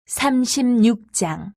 36장.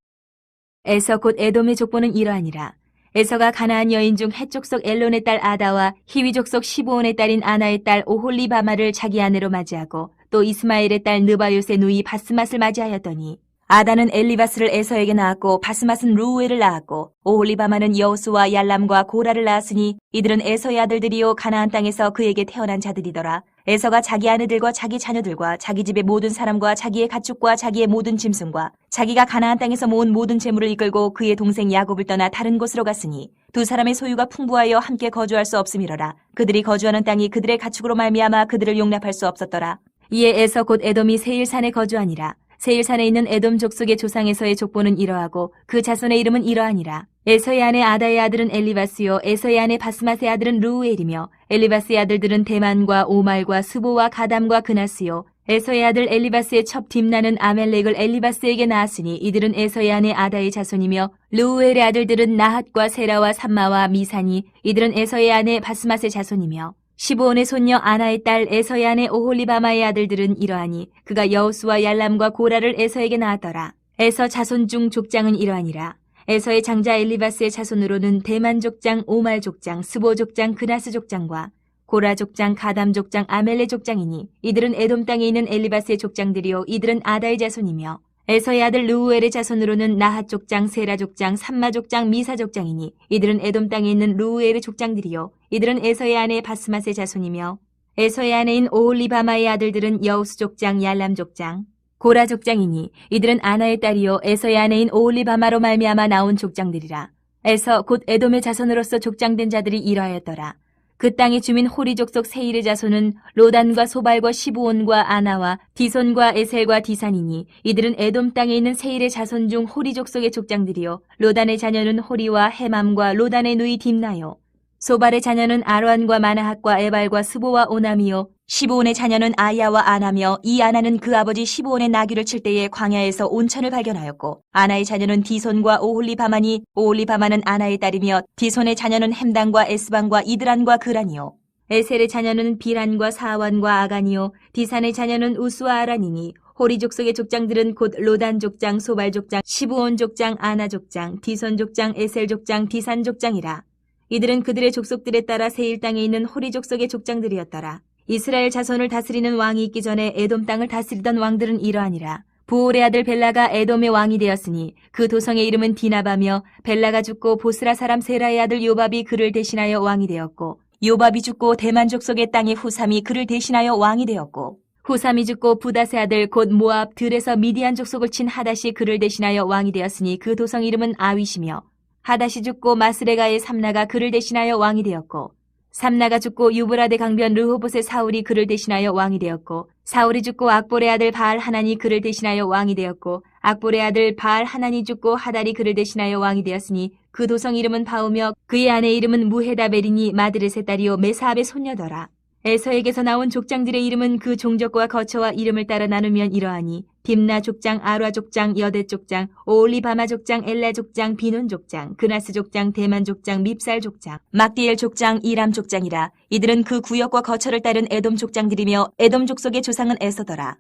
에서 곧 에돔의 족보는 이러하니라. 에서가 가나안 여인 중 헷 족속 엘론의 딸 아다와 히위 족속 시브온의 딸인 아나의 딸 오홀리바마를 자기 아내로 맞이하고 또 이스마엘의 딸 느바요스의 누이 바스맛을 맞이하였더니 아다는 엘리바스를 에서에게 낳았고 바스맛은 루우엘을 낳았고 오홀리바마는 여호수와 얄람과 고라를 낳았으니 이들은 에서의 아들들이요 가나안 땅에서 그에게 태어난 자들이더라. 에서가 자기 아내들과 자기 자녀들과 자기 집의 모든 사람과 자기의 가축과 자기의 모든 짐승과 자기가 가나안 땅에서 모은 모든 재물을 이끌고 그의 동생 야곱을 떠나 다른 곳으로 갔으니 두 사람의 소유가 풍부하여 함께 거주할 수 없음이로라. 그들이 거주하는 땅이 그들의 가축으로 말미암아 그들을 용납할 수 없었더라. 이에 에서 곧 에돔이 세일산에 거주하니라. 세일산에 있는 에돔 족속의 조상에서의 족보는 이러하고 그 자손의 이름은 이러하니라. 에서의 아내 아다의 아들은 엘리바스요 에서의 아내 바스맛의 아들은 루우엘이며 엘리바스의 아들들은 대만과 오말과 스보와 가담과 그나스요 에서의 아들 엘리바스의 첩 딥나는 아멜렉을 엘리바스에게 낳았으니 이들은 에서의 아내 아다의 자손이며 루우엘의 아들들은 나핫과 세라와 삼마와 미사니 이들은 에서의 아내 바스맛의 자손이며 시브온의 손녀 아나의 딸 에서의 아내 오홀리바마의 아들들은 이러하니 그가 여호수와 얄람과 고라를 에서에게 낳았더라. 에서 자손 중 족장은 이러하니라. 에서의 장자 엘리바스의 자손으로는 대만 족장, 오말 족장, 스보 족장, 그나스 족장과 고라 족장, 가담 족장, 아멜레 족장이니 이들은 에돔 땅에 있는 엘리바스의 족장들이요 이들은 아다의 자손이며 에서의 아들 루우엘의 자손으로는 나핫 족장, 세라 족장, 삼마 족장, 미사 족장이니 이들은 에돔 땅에 있는 루우엘의 족장들이요 이들은 에서의 아내 바스맛의 자손이며 에서의 아내인 오홀리바마의 아들들은 여우스 족장, 얄람 족장, 고라 족장이니 이들은 아나의 딸이요 에서의 아내인 오홀리바마로 말미암아 나온 족장들이라. 에서 곧 에돔의 자손으로서 족장된 자들이 이러하였더라. 그 땅의 주민 호리 족속 세일의 자손은 로단과 소발과 시브온과 아나와 디손과 에셀과 디산이니 이들은 에돔 땅에 있는 세일의 자손 중 호리 족속의 족장들이요 로단의 자녀는 호리와 헤맘과 로단의 누이 딥나요 소발의 자녀는 아로안과 마나핫과 에발과 스보와 오남이요 시브온의 자녀는 아야와 아나며 이 아나는 그 아버지 시브온의 나귀를 칠 때에 광야에서 온천을 발견하였고 아나의 자녀는 디손과 오홀리바마니 오홀리바마는 아나의 딸이며 디손의 자녀는 햄단과 에스방과 이드란과 그란이요 에셀의 자녀는 비란과 사완과 아간이요 디산의 자녀는 우스와 아란이니 호리 족속의 족장들은 곧 로단 족장, 소발 족장, 시브온 족장, 아나 족장, 디손 족장, 에셀 족장, 디산 족장이라. 이들은 그들의 족속들에 따라 세일 땅에 있는 호리 족속의 족장들이었더라. 이스라엘 자손을 다스리는 왕이 있기 전에 에돔 땅을 다스리던 왕들은 이러하니라. 부올의 아들 벨라가 에돔의 왕이 되었으니 그 도성의 이름은 디나바며 벨라가 죽고 보스라 사람 세라의 아들 요밥이 그를 대신하여 왕이 되었고 요밥이 죽고 대만 족속의 땅의 후삼이 그를 대신하여 왕이 되었고 후삼이 죽고 부닷의 아들 곧 모압 들에서 미디안 족속을 친 하닷이 그를 대신하여 왕이 되었으니 그 도성 이름은 아윗이며 하닷이 죽고 마스레가의 삼나가 그를 대신하여 왕이 되었고 삼나가 죽고 유브라데 강변 르호봇의 사울이 그를 대신하여 왕이 되었고 사울이 죽고 악볼의 아들 바알 하난이 그를 대신하여 왕이 되었고 악볼의 아들 바알 하난이 죽고 하달이 그를 대신하여 왕이 되었으니 그 도성 이름은 바우며 그의 아내 이름은 무헤다벨이니 마드렛의 딸이요 메사압의 손녀더라. 에서에게서 나온 족장들의 이름은 그 종족과 거처와 이름을 따라 나누면 이러하니 딥나 족장, 아라 족장, 여대 족장, 오올리바마 족장, 엘라 족장, 비논 족장, 그나스 족장, 대만 족장, 밉살 족장, 막디엘 족장, 이람 족장이라. 이들은 그 구역과 거처를 따른 에돔 족장들이며 에돔 족속의 조상은 에서더라.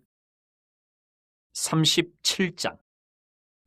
37장.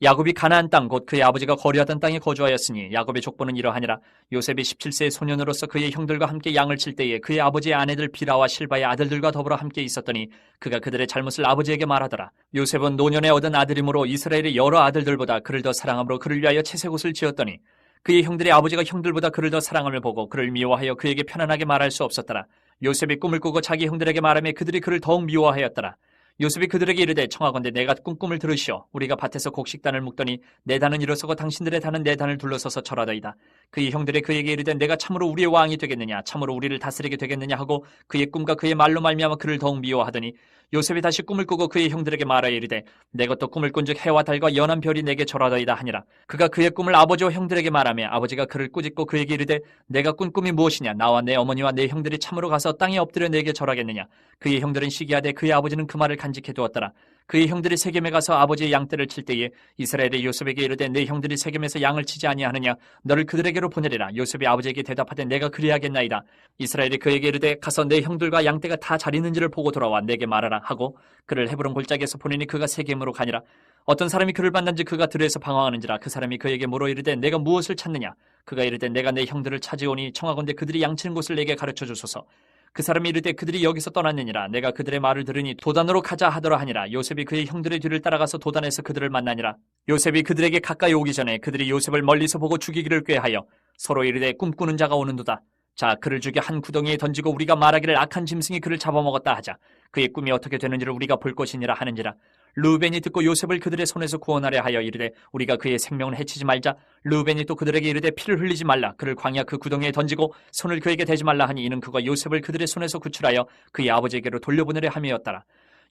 야곱이 가나안 땅 곧 그의 아버지가 거류하던 땅에 거주하였으니 야곱의 족보는 이러하니라. 요셉이 17세의 소년으로서 그의 형들과 함께 양을 칠 때에 그의 아버지의 아내들 비라와 실바의 아들들과 더불어 함께 있었더니 그가 그들의 잘못을 아버지에게 말하더라. 요셉은 노년에 얻은 아들이므로 이스라엘의 여러 아들들보다 그를 더 사랑함으로 그를 위하여 채색옷을 지었더니 그의 형들의 아버지가 형들보다 그를 더 사랑함을 보고 그를 미워하여 그에게 편안하게 말할 수 없었더라. 요셉이 꿈을 꾸고 자기 형들에게 말하며 그들이 그를 더욱 미워하였더라. 요셉이 그들에게 이르되 청하건대 내가 꿈을 들으시오. 우리가 밭에서 곡식단을 묶더니 내 단은 일어서고 당신들의 단은 내 단을 둘러서서 절하더이다. 그의 형들이 그에게 이르되 내가 참으로 우리의 왕이 되겠느냐 참으로 우리를 다스리게 되겠느냐 하고 그의 꿈과 그의 말로 말미암아 그를 더욱 미워하더니 요셉이 다시 꿈을 꾸고 그의 형들에게 말하여 이르되 내가 또 꿈을 꾼즉 해와 달과 연한 별이 내게 절하더이다 하니라. 그가 그의 꿈을 아버지와 형들에게 말하며 아버지가 그를 꾸짖고 그에게 이르되 내가 꾼 꿈이 무엇이냐 나와 내 어머니와 내 형들이 참으로 가서 땅에 엎드려 내게 절하겠느냐. 그의 형들은 시기하되 그의 아버지는 그 말을 간직해 두었더라. 그의 형들이 세겜에 가서 아버지의 양떼를 칠 때에 이스라엘이 요셉에게 이르되 내 형들이 세겜에서 양을 치지 아니하느냐 너를 그들에게로 보내리라. 요셉이 아버지에게 대답하되 내가 그리하겠나이다. 이스라엘이 그에게 이르되 가서 내 형들과 양떼가 다 잘 있는지를 보고 돌아와 내게 말하라 하고 그를 헤브론 골짜기에서 보내니 그가 세겜으로 가니라. 어떤 사람이 그를 만난지 그가 들에서 방황하는지라. 그 사람이 그에게 물어 이르되 내가 무엇을 찾느냐. 그가 이르되 내가 내 형들을 찾으오니 청하건대 그들이 양치는 곳을 내게 가르쳐 주소서. 그 사람이 이르되 그들이 여기서 떠났느니라. 내가 그들의 말을 들으니 도단으로 가자 하더라 하니라. 요셉이 그의 형들의 뒤를 따라가서 도단에서 그들을 만나니라. 요셉이 그들에게 가까이 오기 전에 그들이 요셉을 멀리서 보고 죽이기를 꾀하여 서로 이르되 꿈꾸는 자가 오는도다. 자, 그를 죽여 한 구덩이에 던지고 우리가 말하기를 악한 짐승이 그를 잡아먹었다 하자. 그의 꿈이 어떻게 되는지를 우리가 볼 것이니라 하는지라. 르우벤이 듣고 요셉을 그들의 손에서 구원하려 하여 이르되 우리가 그의 생명을 해치지 말자. 르우벤이 또 그들에게 이르되 피를 흘리지 말라. 그를 광야 그 구덩이에 던지고 손을 그에게 대지 말라 하니 이는 그가 요셉을 그들의 손에서 구출하여 그의 아버지에게로 돌려보내려 함이었더라.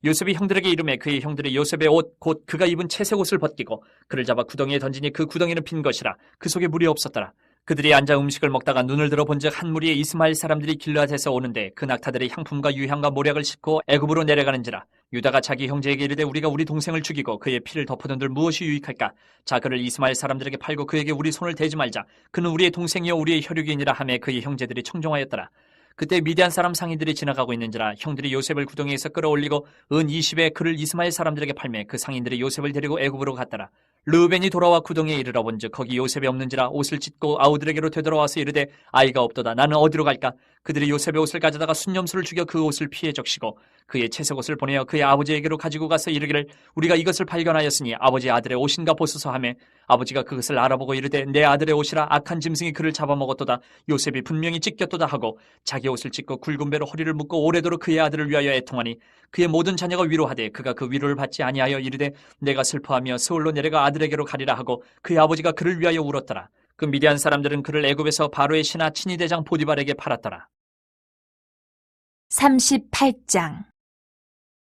요셉이 형들에게 이르매 그의 형들이 요셉의 옷 곧 그가 입은 채색 옷을 벗기고 그를 잡아 구덩이에 던지니 그 구덩이는 빈 것이라. 그 속에 물이 없었더라. 그들이 앉아 음식을 먹다가 눈을 들어 본즉 한 무리의 이스마엘 사람들이 길르앗에서 오는데 그 낙타들이 향품과 유향과 모략을 싣고 애굽으로 내려가는지라. 유다가 자기 형제에게 이르되 우리가 우리 동생을 죽이고 그의 피를 덮어둔들 무엇이 유익할까. 자, 그를 이스마엘 사람들에게 팔고 그에게 우리 손을 대지 말자. 그는 우리의 동생이요 우리의 혈육이니라 하매 그의 형제들이 청종하였더라. 그때 미디안 사람 상인들이 지나가고 있는지라. 형들이 요셉을 구덩이에서 끌어올리고 은 20에 그를 이스마엘 사람들에게 팔매 그 상인들이 요셉을 데리고 애굽으로 갔더라. 르우벤이 돌아와 구덩이에 이르러 본즉 거기 요셉이 없는지라. 옷을 찢고 아우들에게로 되돌아와서 이르되 아이가 없도다. 나는 어디로 갈까. 그들이 요셉의 옷을 가져다가 순념수를 죽여 그 옷을 피해 적시고 그의 채색 옷을 보내어 그의 아버지에게로 가지고 가서 이르기를 우리가 이것을 발견하였으니 아버지 아들의 옷인가 보소서 하매 아버지가 그것을 알아보고 이르되 내 아들의 옷이라. 악한 짐승이 그를 잡아먹었도다. 요셉이 분명히 찢겼도다 하고 자기 옷을 찢고 굵은 배로 허리를 묶고 오래도록 그의 아들을 위하여 애통하니 그의 모든 자녀가 위로하되 그가 그 위로를 받지 아니하여 이르되 내가 슬퍼하며 서울로 내려가 아들에게로 가리라 하고 그의 아버지가 그를 위하여 울었더라. 그 미디안 사람들은 그를 애굽에서 바로의 신하 친위대장 보디발에게 팔았더라. 38장.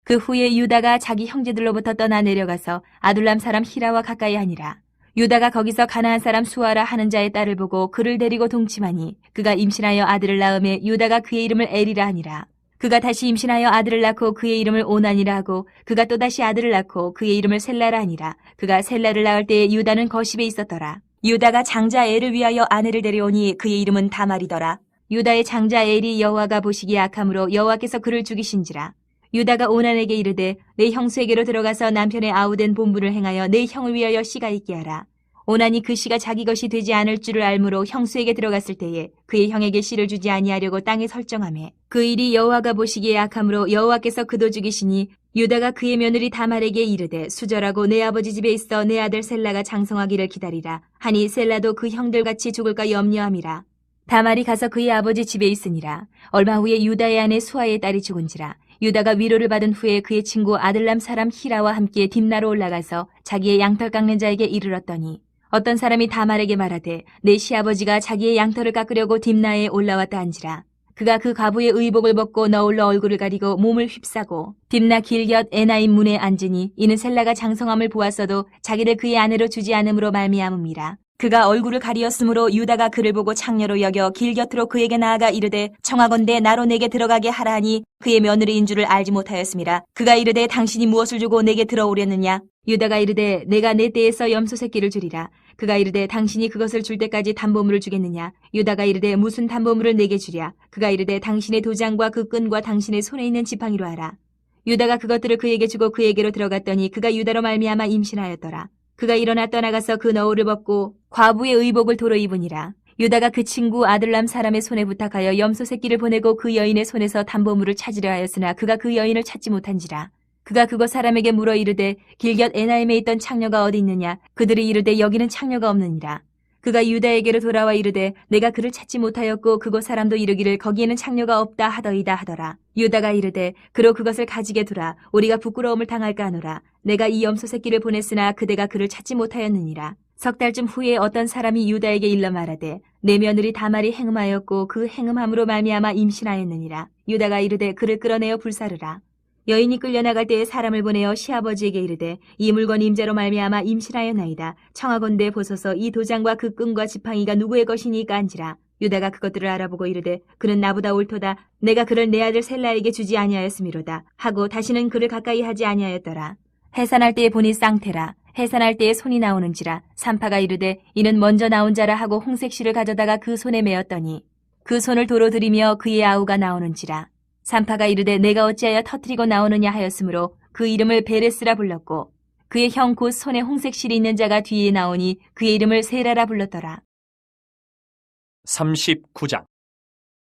그 후에 유다가 자기 형제들로부터 떠나 내려가서 아둘람 사람 히라와 가까이 하니라. 유다가 거기서 가나안 사람 수아라 하는 자의 딸을 보고 그를 데리고 동침하니 그가 임신하여 아들을 낳음에 유다가 그의 이름을 에리라 하니라. 그가 다시 임신하여 아들을 낳고 그의 이름을 오난이라 하고 그가 또다시 아들을 낳고 그의 이름을 셀라라 하니라. 그가 셀라를 낳을 때에 유다는 거십에 있었더라. 유다가 장자 엘을 위하여 아내를 데려오니 그의 이름은 다말이더라. 유다의 장자 엘이 여호와가 보시기에 악함으로 여호와께서 그를 죽이신지라. 유다가 오난에게 이르되 내 형수에게로 들어가서 남편의 아우된 본분을 행하여 내 형을 위하여 씨가 있게 하라. 오난이 그 씨가 자기 것이 되지 않을 줄을 알므로 형수에게 들어갔을 때에 그의 형에게 씨를 주지 아니하려고 땅에 설정하매 그 일이 여호와가 보시기에 악함으로 여호와께서 그도 죽이시니 유다가 그의 며느리 다말에게 이르되 수절하고 내 아버지 집에 있어 내 아들 셀라가 장성하기를 기다리라 하니 셀라도 그 형들같이 죽을까 염려함이라. 다말이 가서 그의 아버지 집에 있으니라. 얼마 후에 유다의 아내 수아의 딸이 죽은지라. 유다가 위로를 받은 후에 그의 친구 아들람 사람 히라와 함께 딥나로 올라가서 자기의 양털 깎는 자에게 이르렀더니 어떤 사람이 다말에게 말하되 내 시아버지가 자기의 양털을 깎으려고 딥나에 올라왔다 한지라. 그가 그 과부의 의복을 벗고 너울로 얼굴을 가리고 몸을 휩싸고 딥나 길곁 에나임 문에 앉으니 이는 셀라가 장성함을 보았어도 자기를 그의 아내로 주지 않음으로 말미암음이라. 그가 얼굴을 가리었으므로 유다가 그를 보고 창녀로 여겨 길 곁으로 그에게 나아가 이르되 청하건대 나로 내게 들어가게 하라 하니 그의 며느리인 줄을 알지 못하였음이라. 그가 이르되 당신이 무엇을 주고 내게 들어오려느냐. 유다가 이르되 내가 내 떼에서 염소 새끼를 주리라. 그가 이르되 당신이 그것을 줄 때까지 담보물을 주겠느냐. 유다가 이르되 무슨 담보물을 내게 주랴. 그가 이르되 당신의 도장과 그 끈과 당신의 손에 있는 지팡이로 하라. 유다가 그것들을 그에게 주고 그에게로 들어갔더니 그가 유다로 말미암아 임신하였더라. 그가 일어나 떠나가서 그 너울을 벗고 과부의 의복을 도로 입으니라. 유다가 그 친구 아들람 사람의 손에 부탁하여 염소 새끼를 보내고 그 여인의 손에서 담보물을 찾으려 하였으나 그가 그 여인을 찾지 못한지라. 그가 그곳 사람에게 물어 이르되 길곁 에나임에 있던 창녀가 어디 있느냐. 그들이 이르되 여기는 창녀가 없느니라. 그가 유다에게로 돌아와 이르되 내가 그를 찾지 못하였고 그곳 사람도 이르기를 거기에는 창녀가 없다 하더이다 하더라. 유다가 이르되 그로 그것을 가지게 두라. 우리가 부끄러움을 당할까 하노라. 내가 이 염소 새끼를 보냈으나 그대가 그를 찾지 못하였느니라. 석 달쯤 후에 어떤 사람이 유다에게 일러 말하되 내 며느리 다말이 행음하였고 그 행음함으로 말미암아 임신하였느니라. 유다가 이르되 그를 끌어내어 불사르라. 여인이 끌려나갈 때에 사람을 보내어 시아버지에게 이르되 이 물건이 임자로 말미암아 임신하였나이다. 청하건대 보소서 이 도장과 그 끈과 지팡이가 누구의 것이니까 한지라. 유다가 그것들을 알아보고 이르되 그는 나보다 옳도다. 내가 그를 내 아들 셀라에게 주지 아니하였음이로다 하고 다시는 그를 가까이 하지 아니하였더라. 해산할 때에 보니 쌍태라. 해산할 때에 손이 나오는지라. 산파가 이르되 이는 먼저 나온 자라 하고 홍색실을 가져다가 그 손에 메었더니 그 손을 도로 들이며 그의 아우가 나오는지라. 산파가 이르되 내가 어찌하여 터뜨리고 나오느냐 하였으므로 그 이름을 베레스라 불렀고 그의 형 곧 손에 홍색실이 있는 자가 뒤에 나오니 그의 이름을 세라라 불렀더라. 39장.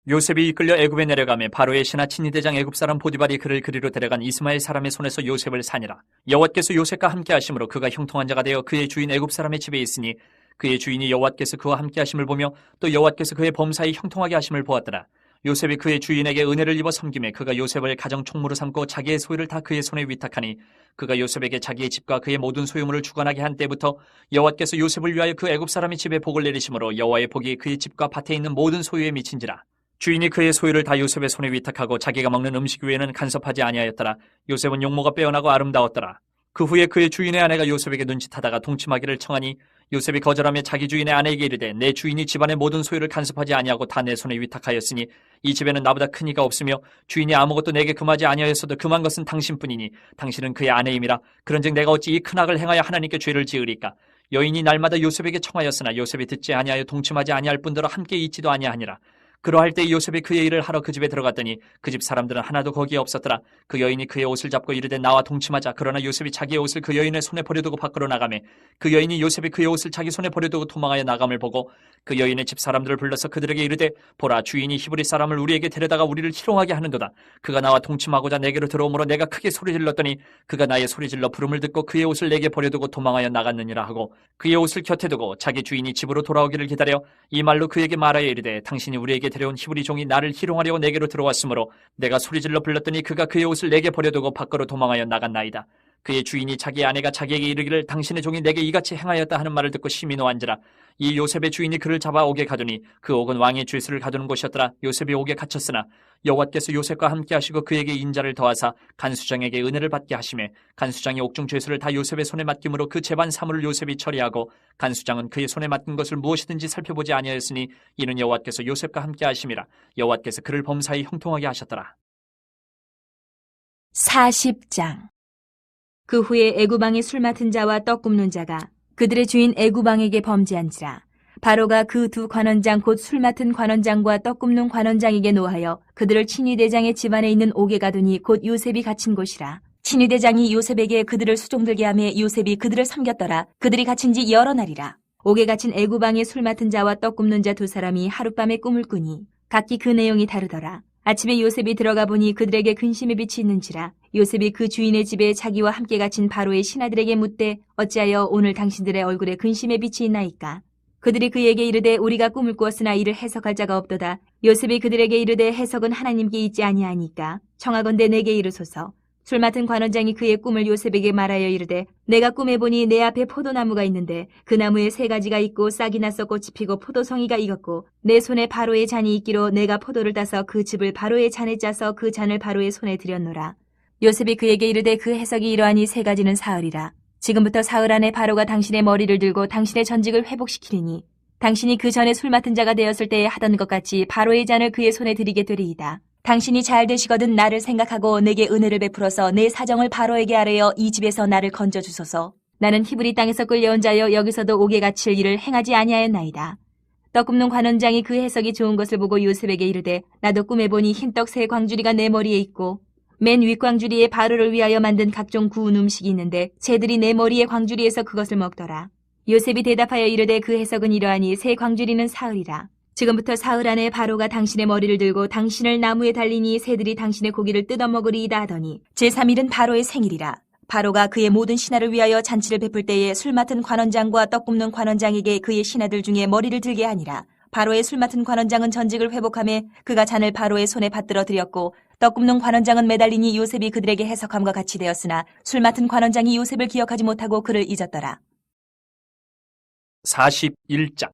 요셉이 이끌려 애굽에 내려가매 바로의 신하 친위대장 애굽 사람 보디발이 그를 그리로 데려간 이스마엘 사람의 손에서 요셉을 사니라. 여호와께서 요셉과 함께 하심으로 그가 형통한 자가 되어 그의 주인 애굽 사람의 집에 있으니 그의 주인이 여호와께서 그와 함께 하심을 보며 또 여호와께서 그의 범사에 형통하게 하심을 보았더라. 요셉이 그의 주인에게 은혜를 입어 섬김에 그가 요셉을 가정 총무로 삼고 자기의 소유를 다 그의 손에 위탁하니 그가 요셉에게 자기의 집과 그의 모든 소유물을 주관하게 한 때부터 여호와께서 요셉을 위하여 그 애굽 사람의 집에 복을 내리심으로 여호와의 복이 그의 집과 밭에 있는 모든 소유에 미친지라. 주인이 그의 소유를 다 요셉의 손에 위탁하고 자기가 먹는 음식 외에는 간섭하지 아니하였더라. 요셉은 용모가 빼어나고 아름다웠더라. 그 후에 그의 주인의 아내가 요셉에게 눈짓하다가 동침하기를 청하니 요셉이 거절하며 자기 주인의 아내에게 이르되 내 주인이 집안의 모든 소유를 간섭하지 아니하고 다 내 손에 위탁하였으니 이 집에는 나보다 큰 이가 없으며 주인이 아무것도 내게 금하지 아니하였어도 금한 것은 당신뿐이니 당신은 그의 아내임이라. 그런즉 내가 어찌 이 큰 악을 행하여 하나님께 죄를 지으리까. 여인이 날마다 요셉에게 청하였으나 요셉이 듣지 아니하여 동침하지 아니할 뿐더러 함께 있지도 아니하니라. 그러할 때 요셉이 그의 일을 하러 그 집에 들어갔더니 그 집 사람들은 하나도 거기에 없었더라. 그 여인이 그의 옷을 잡고 이르되 나와 동침하자. 그러나 요셉이 자기의 옷을 그 여인의 손에 버려두고 밖으로 나가매 그 여인이 요셉이 그의 옷을 자기 손에 버려두고 도망하여 나감을 보고 그 여인의 집 사람들을 불러서 그들에게 이르되 보라, 주인이 히브리 사람을 우리에게 데려다가 우리를 희롱하게 하는도다. 그가 나와 동침하고자 내게로 들어오므로 내가 크게 소리질렀더니 그가 나의 소리질러 부름을 듣고 그의 옷을 내게 버려두고 도망하여 나갔느니라 하고 그의 옷을 곁에 두고 자기 주인이 집으로 돌아오기를 기다려 이 말로 그에게 말하여 이르되 당신이 우리에게 데려온 히브리 종이 나를 희롱하려고 내게로 들어왔으므로 내가 소리질러 불렀더니 그가 그의 옷을 내게 버려두고 밖으로 도망하여 나갔나이다. 그의 주인이 자기 아내가 자기에게 이르기를 당신의 종이 내게 이같이 행하였다 하는 말을 듣고 심히 노한지라. 이 요셉의 주인이 그를 잡아 옥에 가두니 그 옥은 왕의 죄수를 가두는 곳이었더라. 요셉이 옥에 갇혔으나 여호와께서 요셉과 함께 하시고 그에게 인자를 더하사 간수장에게 은혜를 받게 하시매 간수장이 옥중 죄수를 다 요셉의 손에 맡김으로 그 재반 사물을 요셉이 처리하고 간수장은 그의 손에 맡긴 것을 무엇이든지 살펴보지 아니하였으니 이는 여호와께서 요셉과 함께 하심이라. 여호와께서 그를 범사에 형통하게 하셨더라. 40장. 그 후에 애굽왕의 술 맡은 자와 떡 굽는 자가 그들의 주인 애굽왕에게 범죄한지라. 바로가 그 두 관원장 곧 술 맡은 관원장과 떡 굽는 관원장에게 노하여 그들을 친위대장의 집안에 있는 옥에 가두니 곧 요셉이 갇힌 곳이라. 친위대장이 요셉에게 그들을 수종들게 하며 요셉이 그들을 섬겼더라. 그들이 갇힌 지 여러 날이라. 옥에 갇힌 애굽왕의 술 맡은 자와 떡 굽는 자 두 사람이 하룻밤에 꿈을 꾸니 각기 그 내용이 다르더라. 아침에 요셉이 들어가 보니 그들에게 근심의 빛이 있는지라. 요셉이 그 주인의 집에 자기와 함께 갇힌 바로의 신하들에게 묻되 어찌하여 오늘 당신들의 얼굴에 근심의 빛이 있나이까. 그들이 그에게 이르되 우리가 꿈을 꾸었으나 이를 해석할 자가 없도다. 요셉이 그들에게 이르되 해석은 하나님께 있지 아니하니까 청하건대 내게 이르소서. 술 맡은 관원장이 그의 꿈을 요셉에게 말하여 이르되 내가 꿈에 보니 내 앞에 포도나무가 있는데 그 나무에 세 가지가 있고 싹이 나서 꽃이 피고 포도송이가 익었고 내 손에 바로의 잔이 있기로 내가 포도를 따서 그 즙을 바로의 잔에 짜서 그 잔을 바로의 손에 들였노라. 요셉이 그에게 이르되 그 해석이 이러하니 세 가지는 사흘이라. 지금부터 사흘 안에 바로가 당신의 머리를 들고 당신의 전직을 회복시키리니 당신이 그 전에 술 맡은 자가 되었을 때에 하던 것 같이 바로의 잔을 그의 손에 드리게 되리이다. 당신이 잘 되시거든 나를 생각하고 내게 은혜를 베풀어서 내 사정을 바로에게 아뢰어 이 집에서 나를 건져주소서. 나는 히브리 땅에서 끌려온 자여 여기서도 옥에 갇힐 일을 행하지 아니하였나이다. 떡 굽는 관원장이 그 해석이 좋은 것을 보고 요셉에게 이르되 나도 꿈에 보니 흰떡 세 광주리가 내 머리에 있고 맨 윗광주리에 바로를 위하여 만든 각종 구운 음식이 있는데 새들이 내 머리의 광주리에서 그것을 먹더라. 요셉이 대답하여 이르되 그 해석은 이러하니 새 광주리는 사흘이라. 지금부터 사흘 안에 바로가 당신의 머리를 들고 당신을 나무에 달리니 새들이 당신의 고기를 뜯어먹으리이다 하더니 제3일은 바로의 생일이라. 바로가 그의 모든 신하를 위하여 잔치를 베풀 때에 술 맡은 관원장과 떡 굽는 관원장에게 그의 신하들 중에 머리를 들게 하니라. 바로의 술 맡은 관원장은 전직을 회복하며 그가 잔을 바로의 손에 받들어 드렸고 떡 굽는 관원장은 매달리니 요셉이 그들에게 해석함과 같이 되었으나 술 맡은 관원장이 요셉을 기억하지 못하고 그를 잊었더라. 41장.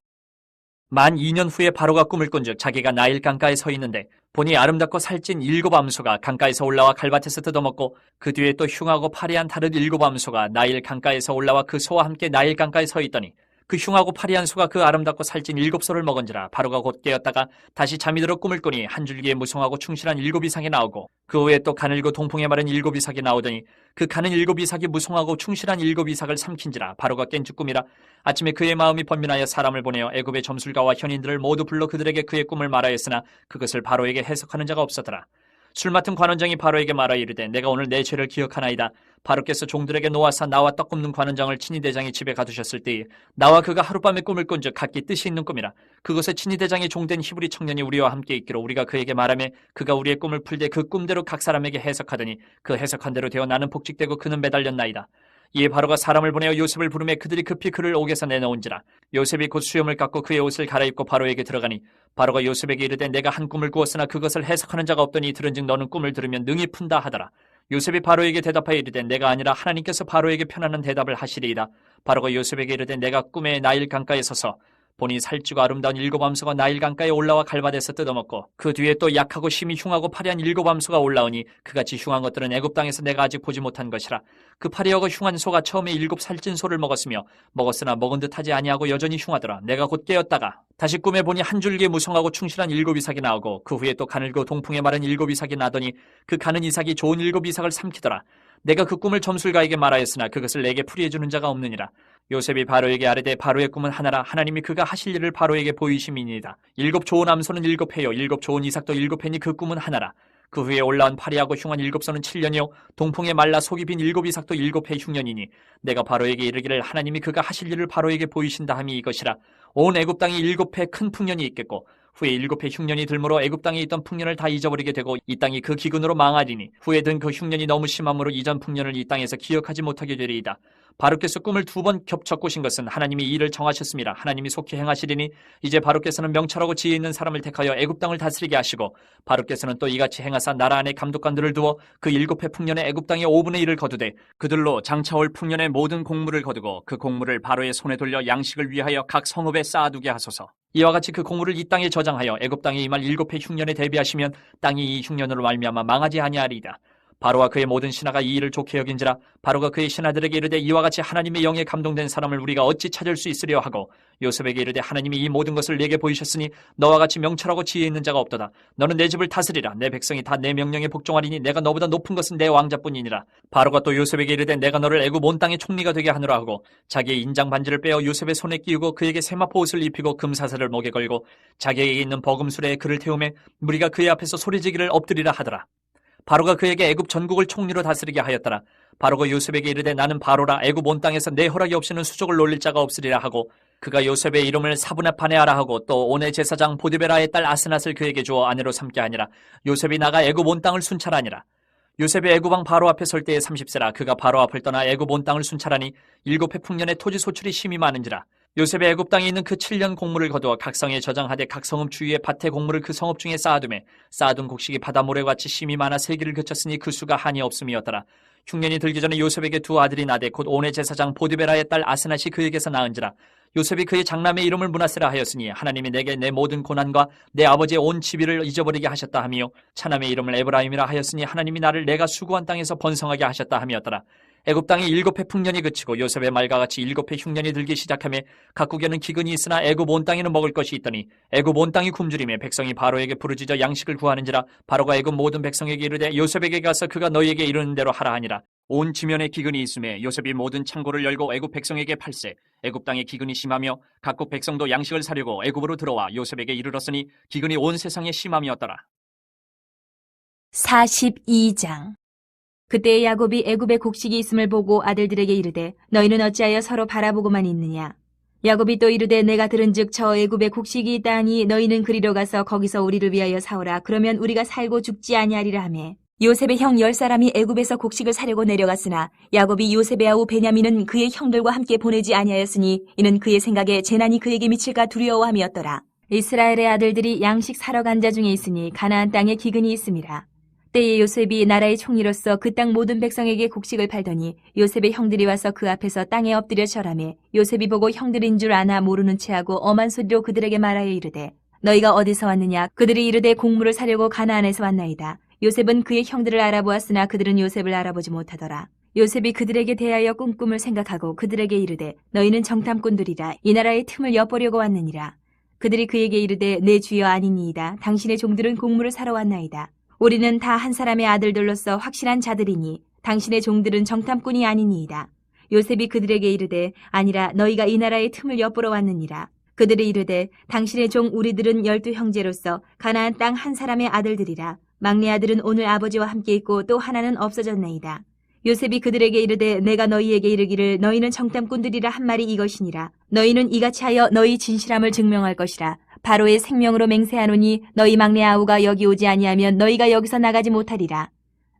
만 2년 후에 바로가 꿈을 꾼즉 자기가 나일 강가에 서 있는데 보니 아름답고 살찐 7 암소가 강가에서 올라와 갈밭에서 뜯어먹고 그 뒤에 또 흉하고 파리한 다른 7 암소가 나일 강가에서 올라와 그 소와 함께 나일 강가에 서 있더니 그 흉하고 파리한 소가 그 아름답고 살찐 7소를 먹은지라. 바로가 곧 깨었다가 다시 잠이 들어 꿈을 꾸니 한 줄기에 무성하고 충실한 7이삭이 나오고 그 후에 또 가늘고 동풍에 마른 7이삭이 나오더니 그 가는 7이삭이 무성하고 충실한 7이삭을 삼킨지라. 바로가 깬 즉 꿈이라. 아침에 그의 마음이 번민하여 사람을 보내어 애굽의 점술가와 현인들을 모두 불러 그들에게 그의 꿈을 말하였으나 그것을 바로에게 해석하는 자가 없었더라. 술 맡은 관원장이 바로에게 말하여 이르되 내가 오늘 내 죄를 기억하나이다. 바로께서 종들에게 놓아사 나와 떡 굽는 관원장을 친위 대장이 집에 가두셨을 때에 나와 그가 하룻밤에 꿈을 꾼즉 각기 뜻이 있는 꿈이라. 그것에 친위 대장이 종된 히브리 청년이 우리와 함께 있기로 우리가 그에게 말하매 그가 우리의 꿈을 풀되 그 꿈대로 각 사람에게 해석하더니 그 해석한 대로 되어 나는 복직되고 그는 매달렸나이다. 이에 바로가 사람을 보내어 요셉을 부르매 그들이 급히 그를 옥에서 내놓은지라. 요셉이 곧 수염을 깎고 그의 옷을 갈아입고 바로에게 들어가니 바로가 요셉에게 이르되 내가 한 꿈을 꾸었으나 그것을 해석하는 자가 없더니 들은즉 너는 꿈을 들으면 능히 푼다 하더라. 요셉이 바로에게 대답하여 이르되 내가 아니라 하나님께서 바로에게 편안한 대답을 하시리이다. 바로가 요셉에게 이르되 내가 꿈에 나일 강가에 서서 보니 살찌고 아름다운 7암소가 나일 강가에 올라와 갈바돼서 뜯어먹고 그 뒤에 또 약하고 심히 흉하고 파리한 7암소가 올라오니 그같이 흉한 것들은 애굽 땅에서 내가 아직 보지 못한 것이라. 그 파리하고 흉한 소가 처음에 7 살찐 소를 먹었으나 먹은 듯 하지 아니하고 여전히 흉하더라. 내가 곧 깨었다가 다시 꿈에 보니 한 줄기에 무성하고 충실한 7이삭이 나오고 그 후에 또 가늘고 동풍에 마른 7이삭이 나더니 그 가는 이삭이 좋은 7이삭을 삼키더라. 내가 그 꿈을 점술가에게 말하였으나 그것을 내게 풀이해주는 자가 없느니라. 요셉이 바로에게 아뢰되 바로의 꿈은 하나라. 하나님이 그가 하실 일을 바로에게 보이심이니이다. 7 좋은 암소는 7회요 7 좋은 이삭도 7회니 그 꿈은 하나라. 그 후에 올라온 파리하고 흉한 7소는 7년이요 동풍에 말라 속이 빈 7이삭도 7회 흉년이니 내가 바로에게 이르기를 하나님이 그가 하실 일을 바로에게 보이신다 함이 이것이라. 온 애굽 땅에 7회 큰 풍년이 있겠고 후에 7회 흉년이 들므로 애굽 땅에 있던 풍년을 다 잊어버리게 되고 이 땅이 그 기근으로 망하리니 후에 든 그 흉년이 너무 심함으로 이전 풍년을 이 땅에서 기억하지 못하게 되리이다. 바로께서 꿈을 2번 겹쳐 꾸신 것은 하나님이 이 일을 정하셨습니다. 하나님이 속히 행하시리니 이제 바로께서는 명철하고 지혜 있는 사람을 택하여 애굽 땅을 다스리게 하시고 바로께서는 또 이같이 행하사 나라 안에 감독관들을 두어 그 7회 풍년에 애굽 땅의 5분의 1을 거두되 그들로 장차올 풍년의 모든 곡물을 거두고 그 곡물을 바로의 손에 돌려 양식을 위하여 각 성읍에 쌓아두게 하소서. 이와 같이 그 곡물을 이 땅에 저장하여 애굽 땅에 임할 7회 흉년에 대비하시면 땅이 이 흉년으로 말미암아 망하지 아니하리이다. 바로와 그의 모든 신하가 이 일을 좋게 여긴지라. 바로가 그의 신하들에게 이르되 이와 같이 하나님의 영에 감동된 사람을 우리가 어찌 찾을 수 있으려 하고 요셉에게 이르되 하나님이 이 모든 것을 내게 보이셨으니 너와 같이 명철하고 지혜 있는 자가 없도다. 너는 내 집을 다스리라. 내 백성이 다 내 명령에 복종하리니 내가 너보다 높은 것은 내 왕자뿐이니라. 바로가 또 요셉에게 이르되 내가 너를 애굽 온 땅의 총리가 되게 하노라 하고 자기의 인장 반지를 빼어 요셉의 손에 끼우고 그에게 세마포 옷을 입히고 금사슬을 목에 걸고 자기에게 있는 버금수레에 그를 태우매 무리가 그의 앞에서 소리지기를 엎드리라 하더라. 바로가 그에게 애굽 전국을 총리로 다스리게 하였더라. 바로가 요셉에게 이르되 나는 바로라. 애굽 온 땅에서 내 허락이 없이는 수족을 놀릴 자가 없으리라 하고 그가 요셉의 이름을 사브나파네아라 하고 또 온의 제사장 보디베라의 딸 아스낫을 그에게 주어 아내로 삼게 하니라. 요셉이 나가 애굽 온 땅을 순찰하니라. 요셉이 애굽 왕 바로 앞에 설 때에 30세라. 그가 바로 앞을 떠나 애굽 온 땅을 순찰하니 7회 풍년에 토지 소출이 심히 많은지라. 요셉이 애굽 땅에 있는 그 7년 곡물을 거두어 각 성에 저장하되 각 성읍 주위에 밭에 곡물을 그 성읍 중에 쌓아두매 쌓아둔 곡식이 바다 모래같이 심히 많아 세기를 그쳤으니 그 수가 한이 없음이었더라. 흉년이 들기 전에 요셉에게 2 아들이 나되 곧 온의 제사장 보디베라의 딸 아스낫이 그에게서 낳은지라. 요셉이 그의 장남의 이름을 므낫세라 하였으니 하나님이 내게 내 모든 고난과 내 아버지의 온 지위를 잊어버리게 하셨다 하며 차남의 이름을 에브라임이라 하였으니 하나님이 나를 내가 수고한 땅에서 번성하게 하셨다 함이었더라. 애굽 땅에 7회 풍년이 그치고 요셉의 말과 같이 7회 흉년이 들기 시작하며 각국에는 기근이 있으나 애굽 온 땅에는 먹을 것이 있더니 애굽 온 땅이 굶주리며 백성이 바로에게 부르짖어 양식을 구하는지라. 바로가 애굽 모든 백성에게 이르되 요셉에게 가서 그가 너희에게 이르는 대로 하라 하니라. 온 지면에 기근이 있음에 요셉이 모든 창고를 열고 애굽 백성에게 팔세. 애굽 땅에 기근이 심하며 각국 백성도 양식을 사려고 애굽으로 들어와 요셉에게 이르렀으니 기근이 온 세상에 심함이었더라. 42장. 그때 야곱이 애굽에 곡식이 있음을 보고 아들들에게 이르되 너희는 어찌하여 서로 바라보고만 있느냐. 야곱이 또 이르되 내가 들은즉 저 애굽에 곡식이 있다하니 너희는 그리로 가서 거기서 우리를 위하여 사오라. 그러면 우리가 살고 죽지 아니하리라 하매 요셉의 형 10사람이 애굽에서 곡식을 사려고 내려갔으나 야곱이 요셉의 아우 베냐민은 그의 형들과 함께 보내지 아니하였으니 이는 그의 생각에 재난이 그에게 미칠까 두려워함이었더라. 이스라엘의 아들들이 양식 사러 간 자 중에 있으니 가나안 땅에 기근이 있음이라. 때에 요셉이 나라의 총리로서 그 땅 모든 백성에게 곡식을 팔더니 요셉의 형들이 와서 그 앞에서 땅에 엎드려 절하매 요셉이 보고 형들인 줄 아나 모르는 체하고 엄한 소리로 그들에게 말하여 이르되 너희가 어디서 왔느냐. 그들이 이르되 곡물을 사려고 가나안에서 왔나이다. 요셉은 그의 형들을 알아보았으나 그들은 요셉을 알아보지 못하더라. 요셉이 그들에게 대하여 꿈꿈을 생각하고 그들에게 이르되 너희는 정탐꾼들이라 이 나라의 틈을 엿보려고 왔느니라. 그들이 그에게 이르되 내 주여 아니니이다. 당신의 종들은 곡물을 사러 왔나이다. 우리는 다 한 사람의 아들들로서 확실한 자들이니 당신의 종들은 정탐꾼이 아니니이다. 요셉이 그들에게 이르되 아니라 너희가 이 나라의 틈을 엿보러 왔느니라. 그들이 이르되 당신의 종 우리들은 12 형제로서 가나안 땅 한 사람의 아들들이라. 막내 아들은 오늘 아버지와 함께 있고 또 하나는 없어졌나이다. 요셉이 그들에게 이르되 내가 너희에게 이르기를 너희는 정탐꾼들이라 한 말이 이것이니라. 너희는 이같이 하여 너희 진실함을 증명할 것이라. 바로의 생명으로 맹세하노니 너희 막내 아우가 여기 오지 아니하면 너희가 여기서 나가지 못하리라.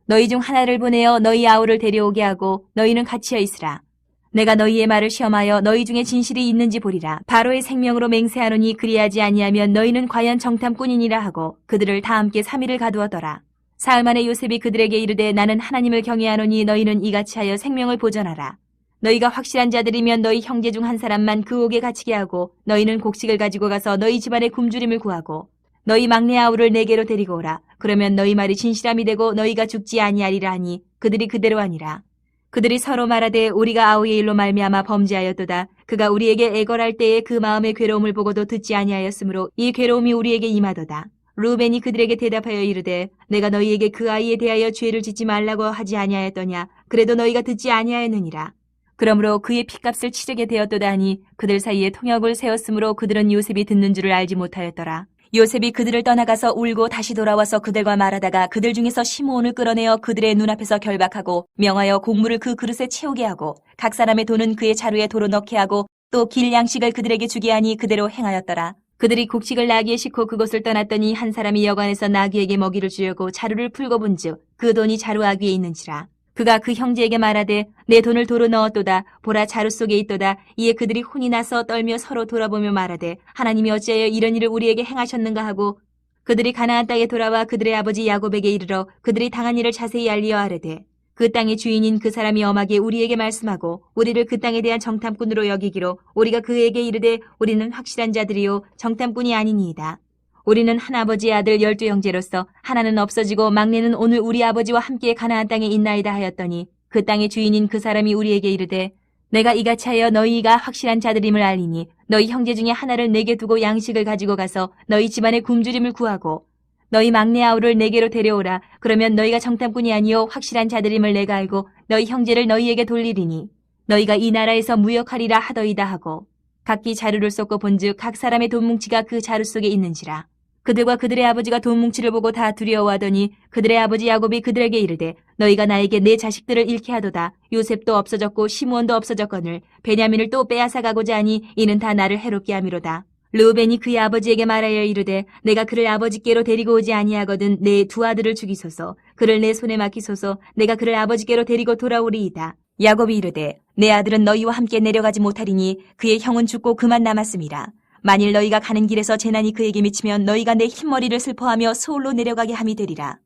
너희 중 하나를 보내어 너희 아우를 데려오게 하고 너희는 갇혀 있으라. 내가 너희의 말을 시험하여 너희 중에 진실이 있는지 보리라. 바로의 생명으로 맹세하노니 그리하지 아니하면 너희는 과연 정탐꾼이니라 하고 그들을 다 함께 3일을 가두었더라. 사흘 만에 요셉이 그들에게 이르되 나는 하나님을 경외하노니 너희는 이같이 하여 생명을 보전하라. 너희가 확실한 자들이면 너희 형제 중 한 사람만 그 옥에 갇히게 하고 너희는 곡식을 가지고 가서 너희 집안의 굶주림을 구하고 너희 막내 아우를 내게로 데리고 오라. 그러면 너희 말이 진실함이 되고 너희가 죽지 아니하리라 하니 그들이 그대로 하니라. 그들이 서로 말하되 우리가 아우의 일로 말미암아 범죄하였도다. 그가 우리에게 애걸할 때에 그 마음의 괴로움을 보고도 듣지 아니하였으므로 이 괴로움이 우리에게 임하도다. 루벤이 그들에게 대답하여 이르되 내가 너희에게 그 아이에 대하여 죄를 짓지 말라고 하지 아니하였더냐. 그래도 너희가 듣지 아니하였느니라. 그러므로 그의 핏값을 치르게 되었도다 하니 그들 사이에 통역을 세웠으므로 그들은 요셉이 듣는 줄을 알지 못하였더라. 요셉이 그들을 떠나가서 울고 다시 돌아와서 그들과 말하다가 그들 중에서 시므온을 끌어내어 그들의 눈앞에서 결박하고 명하여 곡물을 그 그릇에 채우게 하고 각 사람의 돈은 그의 자루에 도로 넣게 하고 또 길 양식을 그들에게 주게 하니 그대로 행하였더라. 그들이 곡식을 나귀에 싣고 그곳을 떠났더니 한 사람이 여관에서 나귀에게 먹이를 주려고 자루를 풀고 본즉 그 돈이 자루 아귀에 있는지라. 그가 그 형제에게 말하되 내 돈을 도로 넣었도다. 보라 자루 속에 있도다. 이에 그들이 혼이 나서 떨며 서로 돌아보며 말하되 하나님이 어찌하여 이런 일을 우리에게 행하셨는가 하고 그들이 가나안 땅에 돌아와 그들의 아버지 야곱에게 이르러 그들이 당한 일을 자세히 알리어 아뢰되 그 땅의 주인인 그 사람이 엄하게 우리에게 말씀하고 우리를 그 땅에 대한 정탐꾼으로 여기기로 우리가 그에게 이르되 우리는 확실한 자들이요 정탐꾼이 아니니이다. 우리는 한 아버지의 아들 12 형제로서 하나는 없어지고 막내는 오늘 우리 아버지와 함께 가나안 땅에 있나이다 하였더니 그 땅의 주인인 그 사람이 우리에게 이르되 내가 이같이 하여 너희가 확실한 자들임을 알리니 너희 형제 중에 하나를 내게 두고 양식을 가지고 가서 너희 집안의 굶주림을 구하고 너희 막내 아우를 내게로 데려오라. 그러면 너희가 정탐꾼이 아니요 확실한 자들임을 내가 알고 너희 형제를 너희에게 돌리리니 너희가 이 나라에서 무역하리라 하더이다 하고 각기 자루를 쏟고 본즉 각 사람의 돈 뭉치가 그 자루 속에 있는지라. 그들과 그들의 아버지가 돈 뭉치를 보고 다 두려워하더니 그들의 아버지 야곱이 그들에게 이르되 너희가 나에게 내 자식들을 잃게 하도다. 요셉도 없어졌고 시므온도 없어졌거늘 베냐민을 또 빼앗아 가고자 하니 이는 다 나를 해롭게 함이로다. 르우벤이 그의 아버지에게 말하여 이르되 내가 그를 아버지께로 데리고 오지 아니하거든 내 두 아들을 죽이소서. 그를 내 손에 맡기소서. 내가 그를 아버지께로 데리고 돌아오리이다. 야곱이 이르되 내 아들은 너희와 함께 내려가지 못하리니 그의 형은 죽고 그만 남았음이라. 만일 너희가 가는 길에서 재난이 그에게 미치면 너희가 내 흰머리를 슬퍼하며 소홀로 내려가게 함이 되리라.